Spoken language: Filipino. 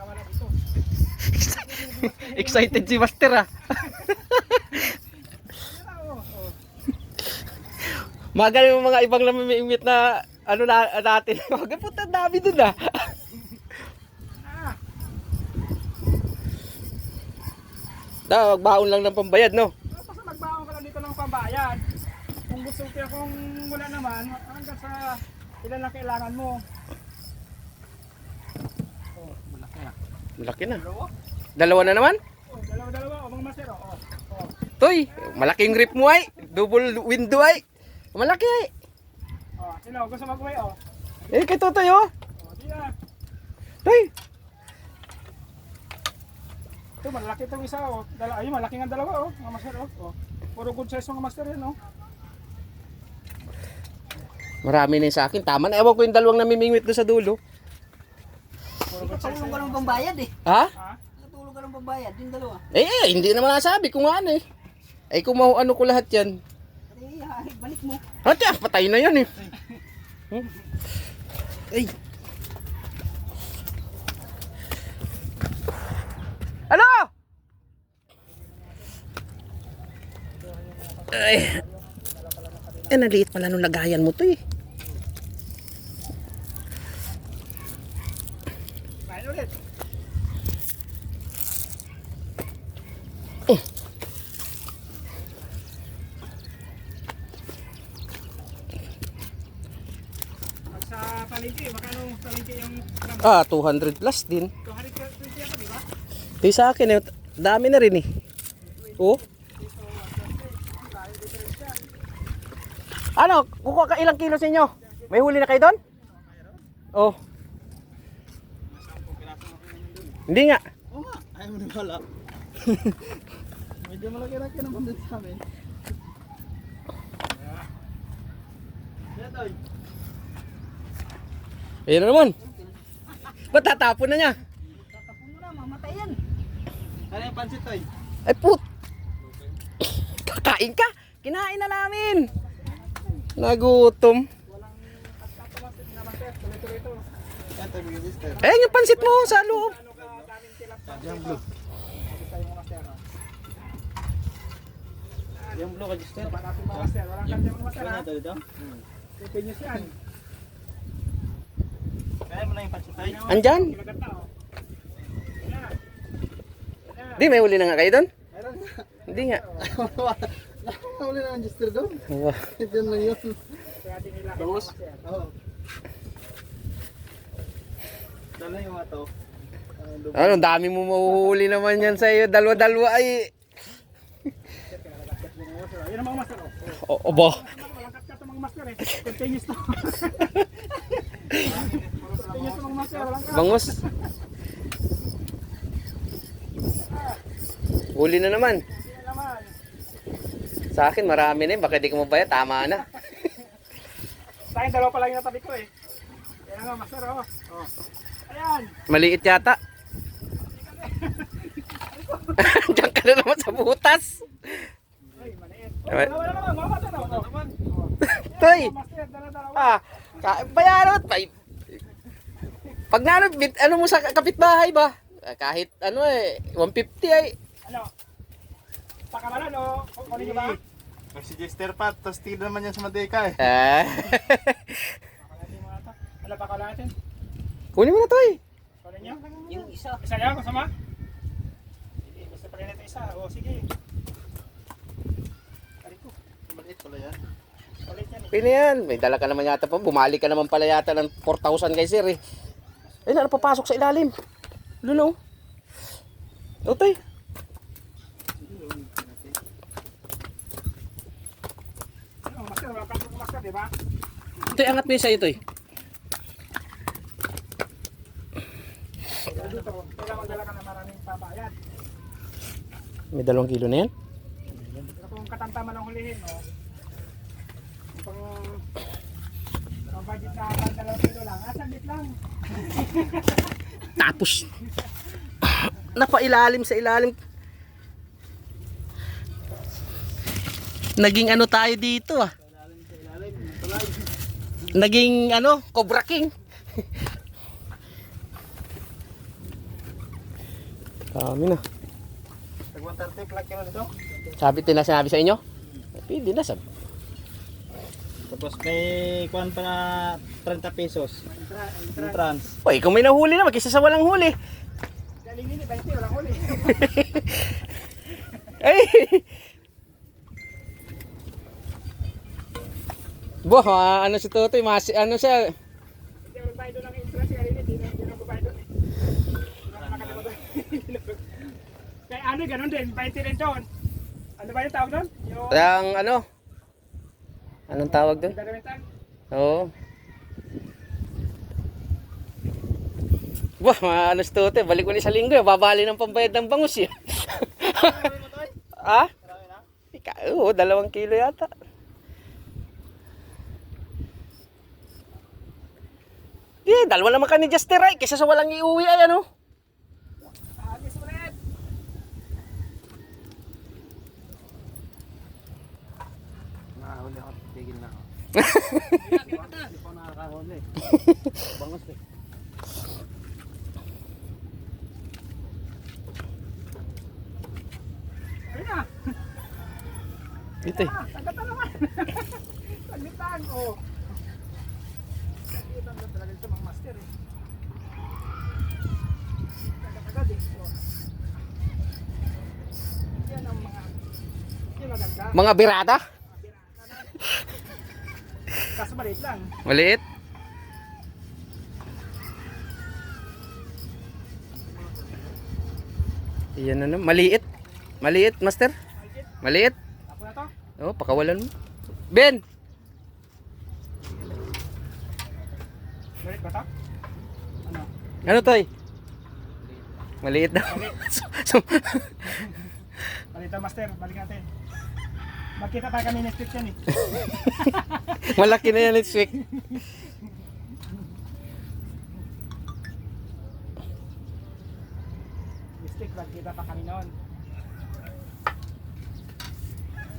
Nakawala dito. Excited si Master ah. Magaling yung mga ibang namimimit na ano na natin. Magaling puta dami dun ah. Magbaon lang ng pambayad no. Basta magbaon ka lang dito ng pambayad. Kung gusto ko kung wala naman, hanggang sa ilan lang kailangan mo. Oh, malaki na. Malaki na. Dalawa na naman? Oh, dalawa o mga master oh. Oh. Toy, malaking grip mo ay. Double window ay. Malaki ay. Oh, sino gusto mag-uwi oh? Eh kay Totoy oh. Oh, di na. Toy. Ito malaki itong isa oh. Ayun, malaki nga dalawa oh, mga master oh. Oh. Puro good size mga master yan oh. Marami na yun sa akin. Tama na. Ewan ko yung dalawang namimingwit doon sa dulo. Natulong ka ng pambayad eh. Ha? Natulong ka ng pambayad, yung dalawa. Hindi naman nasabi kung ano eh. Ay kung ano ko lahat yan. Balik mo. Ate, patay na yan eh. Ay. Ano? Ay. Naliit pala nung lagayan mo to eh. Kain ulit. Sa palengke, magkano palengke yung 200 plus din. 220 ako, di ba? Di sa akin eh. Dami na rin eh. Oh. Ano? Kukuha ka ilang kilo sa inyo? May huli na kayo doon? Oh. Hindi nga. Oo nga, ayaw mo na wala. Medyo malaki-laki naman dito sa amin. Ayun na naman. Ba't tatapon na niya? Tatapon mo na, mamatay yan. Ano yung pansit toy? Ay put. Kakain ka. Kinain na namin. Nagutom. Yung pansit mo sa loob. Yung blue ka, Justin. Walang kanya mga master ha. Pipinyos yan. Kaya mo na yung pansit toy? Andyan. Di, may huli na nga kayo doon? Meron nga. Hindi nga. Nakakahuli naman Jester doon. Oh. Diyan lang yun. Bangos? Oo. Dala yung mga to. Ano, dami mo mahuhuli naman yan sa iyo. Dalawa-dalawa ay. Yan ang mga master oh. Obo. Malangkat ka ito mga master eh. Continuous to. Continuous to mga master. Walang ka. Bangos. Huli na naman. Hindi na naman. Sa akin marami na eh. Baka di ko mabaya. Tama na. Sa akin dalawa pa lang yung natabi ko eh. Yan nga master oh. Oh. Ayan. Maliit yata. Diyan ka na naman sa butas. Ay, maliit. Oh, dalawa na naman. Mga master oh. Toy. Master, dalawa. Bayaran. Pag ano mo sa kapitbahay ba? Kahit ano eh. 150 ay. Ano? Pakamalan o? Kunin nyo ba? Pag si Jester pa, tapos tigil naman yan sa Madeka eh. Pakamalan nyo mga ito. Ano pakamalan natin? Kunin mo na Toy. Kunin nyo? Yung isa. Isa yan, kasama? Sige, basta pa rin ito isa. O, sige. Kari ko. Maliit pala yan. Ulit yan eh. Pina yan. May dala ka naman yata pa. Bumalik ka naman pala yata ng 4,000 kay sir eh. Ay na, papasok sa ilalim. Luno. O Toy. Ano, master, wala kang master, di ba? Toy, angat mo yung sa'yo Toy. Dito, kailangan dala ka na maraming pabayad. May 2 kilo na yan. Pero kung katamtaman ang hulihin, no? Ang budget na 2 kilo lang, saglit lang. Tapos napailalim sa ilalim. Naging ano tayo dito ah. Naging ano, Cobra King. Dami na. Tag 130 plug kilo dito. Sinabi sa inyo? Pwede na sab. Tapos may kuhan pa na 30 pesos. Entrance. Uy, kung may nahuli naman, kaysa sa walang huli. Galing nini, 20, walang huli. Ay! Boh, ano si Totoy, ano siya? Hindi ako nagbayad doon ng entrance, galing nini, hindi na magbayad doon eh. Hindi na nakalimutan. Kaya ano, ganun din, 20 rin doon. Ano ba yung tawag doon? Yung Ang ano? Anong tawag doon? gagamitan? Oo. Boh, ano si Totoy, balik ko ni sa linggo, babali ng pambayad ng bangus yun. Ha? Oo, 2 kilo yata. Dalawa naman ka ni Juster ay, kaysa sa walang iuwi ay ano. Agis ulit! Nakahuli ako. Tigil na ako. Hindi pa nakakahuli. Bangos eh. Ayun na! Dito eh. Saglit na naman! Saglit lang, oh! Saglit lang talaga ito mga master eh. Agad-agad eh. Oh. Yan ang mga... Yan maganda. Mga birada? Kaso maliit lang. Maliit. Iyan na naman. Maliit. Maliit, master. Maliit. Ako na to. Oh, pakawalan mo. Ben! Maliit ba to? Ano? Ano toy? Maliit daw. Maliit daw master. Balik natin. Magkita tayo kami next week yan eh. Malaki na yan next week. Next week, magkita pa kami noon.